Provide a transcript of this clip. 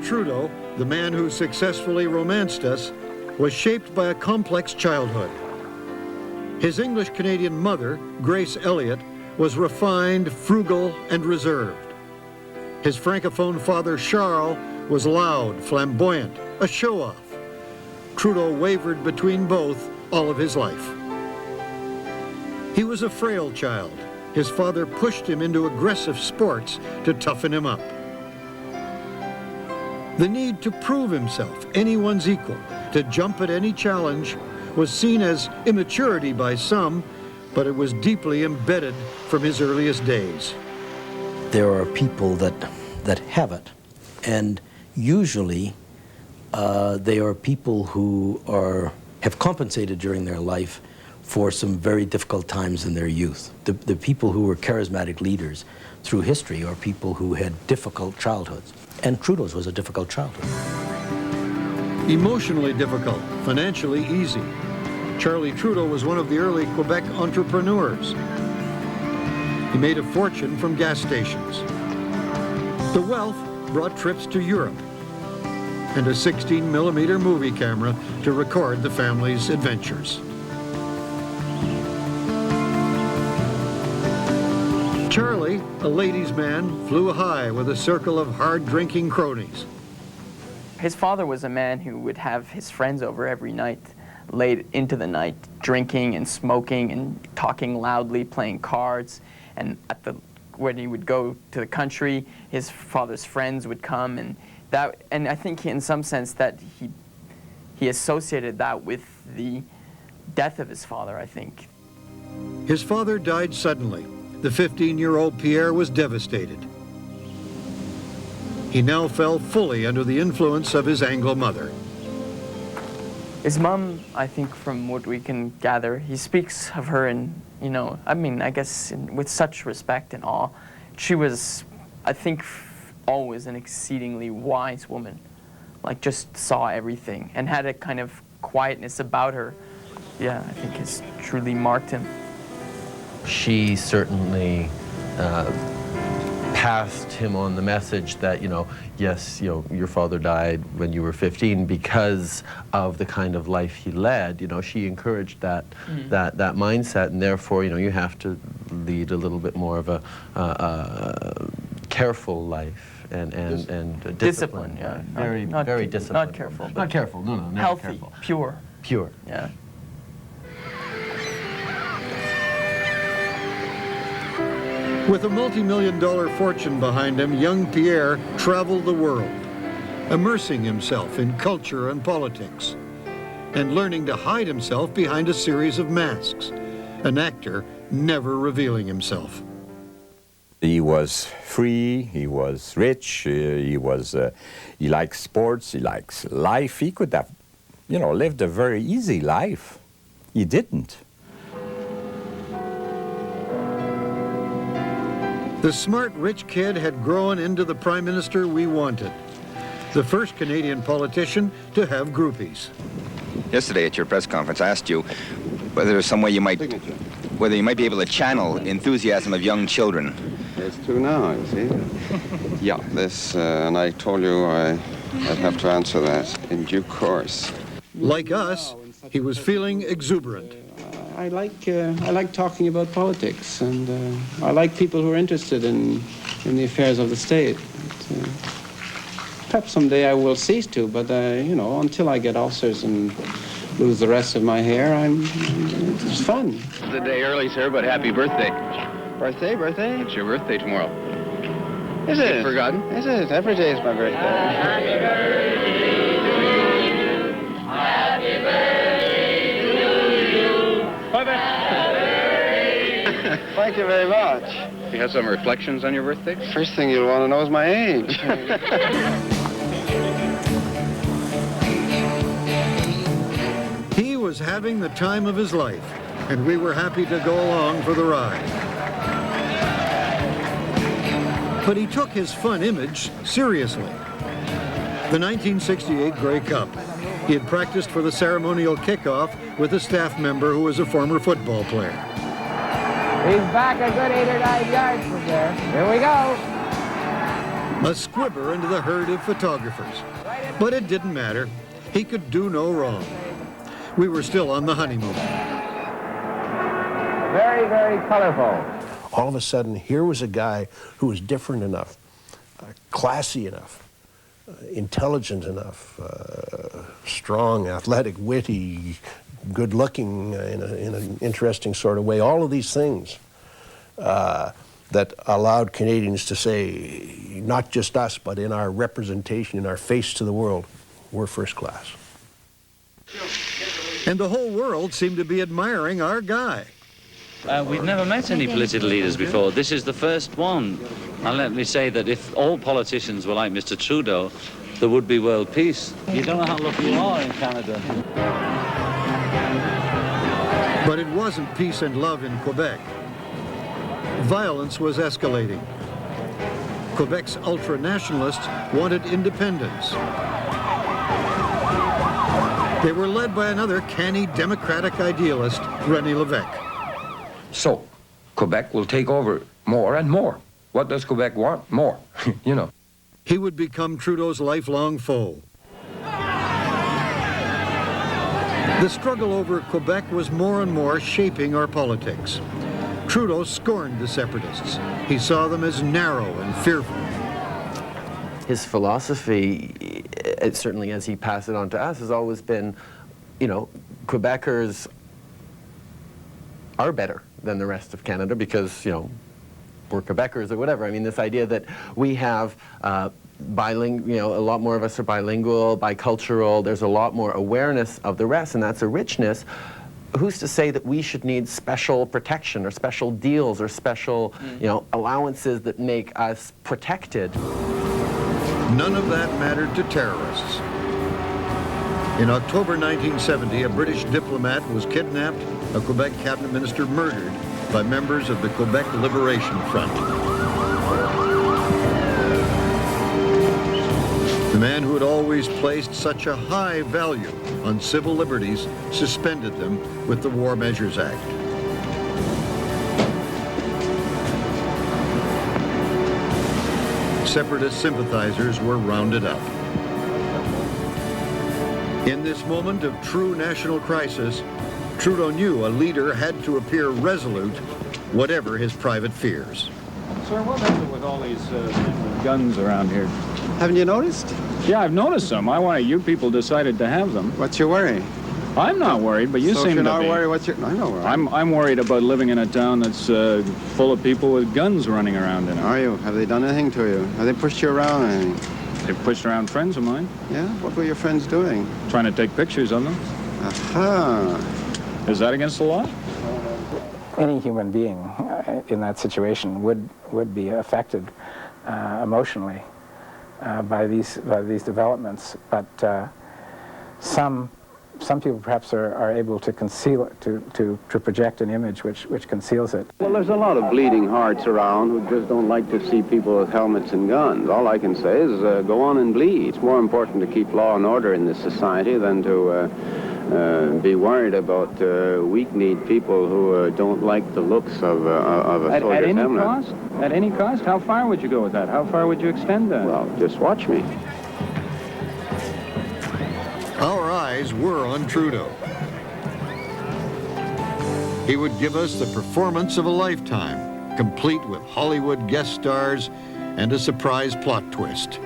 Trudeau, the man who successfully romanced us, was shaped by a complex childhood. His English-Canadian mother, Grace Elliott, was refined, frugal, and reserved. His Francophone father, Charles, was loud, flamboyant, a show-off. Trudeau wavered between both all of his life. He was a frail child. His father pushed him into aggressive sports to toughen him up. The need to prove himself anyone's equal, to jump at any challenge, was seen as immaturity by some, but it was deeply embedded from his earliest days. There are people that have it, and usually they are people who have compensated during their life for some very difficult times in their youth. The people who were charismatic leaders through history are people who had difficult childhoods. And Trudeau's was a difficult childhood. Emotionally difficult, financially easy. Charlie Trudeau was one of the early Quebec entrepreneurs. He made a fortune from gas stations. The wealth brought trips to Europe and a 16mm movie camera to record the family's adventures. Charlie, a ladies' man, flew high with a circle of hard-drinking cronies. His father was a man who would have his friends over every night, late into the night, drinking and smoking and talking loudly, playing cards. And when he would go to the country, his father's friends would come, and I think in some sense that he associated that with the death of his father, I think. His father died suddenly. The 15-year-old Pierre was devastated. He now fell fully under the influence of his Anglo mother. His mom, I think from what we can gather, he speaks of her in, I guess with such respect and awe. She was, I think, always an exceedingly wise woman, like just saw everything and had a kind of quietness about her. Yeah, I think has truly marked him. She certainly passed him on the message that, yes, your father died when you were 15 because of the kind of life he led. She encouraged that mindset, and therefore, you have to lead a little bit more of a careful life and discipline. Yeah, very disciplined. Not careful. Not careful. No, never healthy, careful. pure. Pure. Yeah. With a multi-million-dollar fortune behind him, young Pierre traveled the world, immersing himself in culture and politics, and learning to hide himself behind a series of masks, an actor never revealing himself. He was free, he was rich, he likes sports, he likes life. He could have, lived a very easy life. He didn't. The smart, rich kid had grown into the prime minister we wanted, the first Canadian politician to have groupies. Yesterday at your press conference, I asked you whether there's some way you might, whether you might be able to channel enthusiasm of young children. There's two now, you see. Yeah, and I told you I'd have to answer that in due course. Like us, he was feeling exuberant. I like talking about politics, and I like people who are interested in the affairs of the state. Perhaps someday I will cease to, but until I get ulcers and lose the rest of my hair, it's fun. It's a day early, sir, but happy birthday. Birthday? It's your birthday tomorrow. Is it? Forgotten? Is it? Every day is my birthday. Happy birthday to you. Happy birthday to you. Thank you very much. You have some reflections on your birthday? First thing you'll want to know is my age. He was having the time of his life, and we were happy to go along for the ride. But he took his fun image seriously. The 1968 Grey Cup. He had practiced for the ceremonial kickoff with a staff member who was a former football player. He's back a good 8 or 9 yards from there. Here we go. A squibber into the herd of photographers. But it didn't matter. He could do no wrong. We were still on the honeymoon. Very, very colorful. All of a sudden, here was a guy who was different enough, classy enough, intelligent enough, strong, athletic, witty, good-looking in an interesting sort of way. All of these things that allowed Canadians to say, not just us, but in our representation, in our face to the world, we're first class. And the whole world seemed to be admiring our guy. We've never met any political leaders before. This is the first one. And let me say that if all politicians were like Mr. Trudeau, there would be world peace. You don't know how lucky you are in Canada. But it wasn't peace and love in Quebec. Violence was escalating. Quebec's ultra-nationalists wanted independence. They were led by another canny democratic idealist, René Lévesque. So, Quebec will take over more and more. What does Quebec want? More, you know. He would become Trudeau's lifelong foe. The struggle over Quebec was more and more shaping our politics. Trudeau scorned the separatists. He saw them as narrow and fearful. His philosophy, certainly as he passed it on to us, has always been, you know, Quebecers are better than the rest of Canada because, you know, we're Quebecers or whatever. I mean, this idea that we have bilingual, you know, a lot more of us are bilingual, bicultural, there's a lot more awareness of the rest, and that's a richness. Who's to say that we should need special protection or special deals or special, you know, allowances that make us protected? None of that mattered to terrorists. In October 1970, a British diplomat was kidnapped, a Quebec cabinet minister murdered by members of the Quebec Liberation Front. The man who had always placed such a high value on civil liberties suspended them with the War Measures Act. Separatist sympathizers were rounded up. In this moment of true national crisis, Trudeau knew a leader had to appear resolute, whatever his private fears. Sir, what is it with all these guns around here? Haven't you noticed? Yeah, I've noticed some. I wonder, you people decided to have them. What's your worry? I'm not worried, but you So if seem you're to not be. worried, what's your... I know where I'm worried about living in a town that's full of people with guns running around in it. Are you? Have they done anything to you? Have they pushed you around or anything? They've pushed around friends of mine, Yeah? What were your friends doing? trying to take pictures of them. Aha. Is that against the law? Any human being in that situation would be affected emotionally by these developments, but some people perhaps are able to conceal it, to project an image which conceals it. Well, there's a lot of bleeding hearts around who just don't like to see people with helmets and guns. All I can say is go on and bleed. It's more important to keep law and order in this society than to be worried about weak-kneed people who don't like the looks of a soldier's At any helmet. cost? At any cost? How far would you go with that? How far would you extend that? Well, just watch me. Our eyes were on Trudeau. He would give us the performance of a lifetime, complete with Hollywood guest stars and a surprise plot twist.